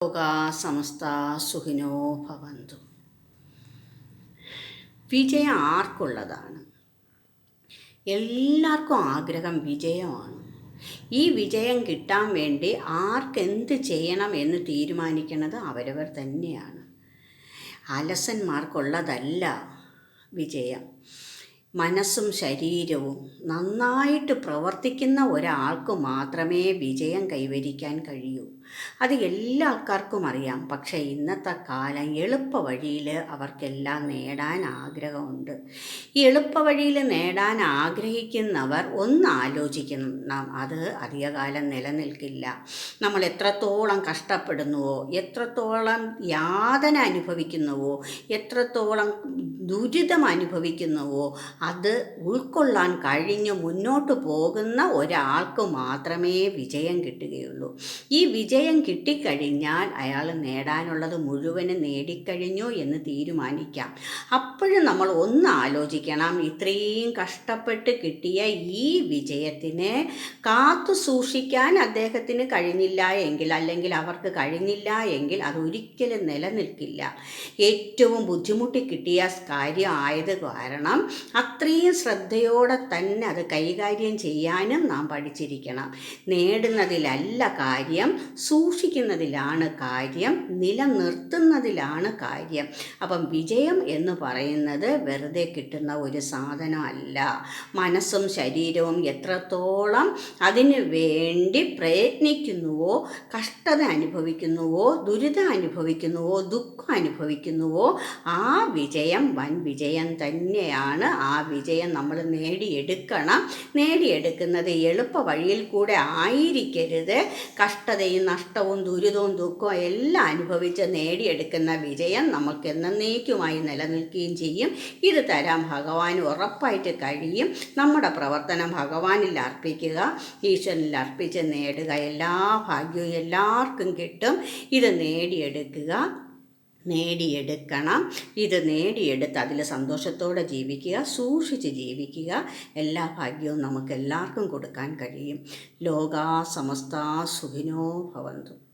ലോകാ സമസ്ത സുഖിനോ ഭവന്തു. വിജയം ആർക്കുള്ളതാണ്? എല്ലാവർക്കും ആഗ്രഹം വിജയമാണ്. ഈ വിജയം കിട്ടാൻ വേണ്ടി ആർക്കെന്ത് ചെയ്യണം എന്ന് തീരുമാനിക്കുന്നത് അവരവർ തന്നെയാണ്. അലസന്മാർക്കുള്ളതല്ല വിജയം. മനസ്സും ശരീരവും നന്നായിട്ട് പ്രവർത്തിക്കുന്ന ഒരാൾക്ക് മാത്രമേ വിജയം കൈവരിക്കാൻ കഴിയൂ. അത് എല്ലാ ആൾക്കാർക്കും അറിയാം. പക്ഷേ ഇന്നത്തെ കാലം എളുപ്പ വഴിയിൽ അവർക്കെല്ലാം നേടാൻ ആഗ്രഹമുണ്ട്. ഈ എളുപ്പ വഴിയിൽ നേടാൻ ആഗ്രഹിക്കുന്നവർ ഒന്ന് ആലോചിക്കണം, അത് അധികകാലം നിലനിൽക്കില്ല. നമ്മൾ എത്രത്തോളം കഷ്ടപ്പെടുന്നുവോ, എത്രത്തോളം യാതന അനുഭവിക്കുന്നുവോ, എത്രത്തോളം ദുരിതം അനുഭവിക്കുന്നുവോ, അത് ഉൾക്കൊള്ളാൻ കഴിഞ്ഞ് മുന്നോട്ട് പോകുന്ന ഒരാൾക്ക് മാത്രമേ വിജയം കിട്ടുകയുള്ളൂ. ഈ വിജയം കിട്ടിക്കഴിഞ്ഞാൽ അയാൾ നേടാനുള്ളത് മുഴുവനും നേടിക്കഴിഞ്ഞു എന്ന് തീരുമാനിക്കാം. അപ്പോഴും നമ്മൾ ഒന്ന് ആലോചിക്കണം, ഇത്രയും കഷ്ടപ്പെട്ട് കിട്ടിയ ഈ വിജയത്തിനെ കാത്തു സൂക്ഷിക്കാൻ അദ്ദേഹത്തിന് കഴിഞ്ഞില്ല എങ്കിൽ, അല്ലെങ്കിൽ അവർക്ക് കഴിഞ്ഞില്ല എങ്കിൽ അതൊരിക്കലും നിലനിൽക്കില്ല. ഏറ്റവും ബുദ്ധിമുട്ടി കിട്ടിയ കാര്യം ആയത് കാരണം അത്രയും ശ്രദ്ധയോടെ തന്നെ അത് കൈകാര്യം ചെയ്യാനും നാം പഠിച്ചിരിക്കണം. നേടുന്നതിലല്ല കാര്യം, സൂക്ഷിക്കുന്നതിലാണ് കാര്യം, നിലനിർത്തുന്നതിലാണ് കാര്യം. അപ്പം വിജയം എന്ന് പറയുന്നത് വെറുതെ കിട്ടുന്ന ഒരു സാധനമല്ല. മനസ്സും ശരീരവും എത്രത്തോളം അതിനു വേണ്ടി പ്രയത്നിക്കുന്നുവോ, കഷ്ടത അനുഭവിക്കുന്നുവോ, ദുരിതം അനുഭവിക്കുന്നുവോ, ദുഃഖം അനുഭവിക്കുന്നുവോ, ആ വിജയം വൻ വിജയം തന്നെയാണ്. ആ വിജയം നമ്മൾ നേടിയെടുക്കണം. നേടിയെടുക്കുന്നത് എളുപ്പ വഴിയിൽ കൂടെ ആയിരിക്കരുത്. കഷ്ടതയും നഷ്ടവും ദുരിതവും ദുഃഖവും എല്ലാം അനുഭവിച്ച് നേടിയെടുക്കുന്ന വിജയം നമുക്ക് എന്നേക്കുമായി നിലനിൽക്കുകയും ചെയ്യും. ഇത് തരാൻ ഭഗവാൻ ഉറപ്പായിട്ട് കഴിയും. നമ്മുടെ പ്രവർത്തനം ഭഗവാനിൽ അർപ്പിക്കുക, ഈശ്വരനിൽ അർപ്പിച്ച് നേടുക. എല്ലാ ഭാഗ്യവും എല്ലാവർക്കും കിട്ടും. ഇത് നേടിയെടുക്കണം. ഇത് നേടിയെടുത്ത് അതിൽ സന്തോഷത്തോടെ ജീവിക്കുക, സൂക്ഷിച്ച് ജീവിക്കുക. എല്ലാ ഭാഗ്യവും നമുക്ക് എല്ലാവർക്കും കൊടുക്കാൻ കഴിയും. ലോകാ സമസ്ത സുഖിനോ ഭവന്തു.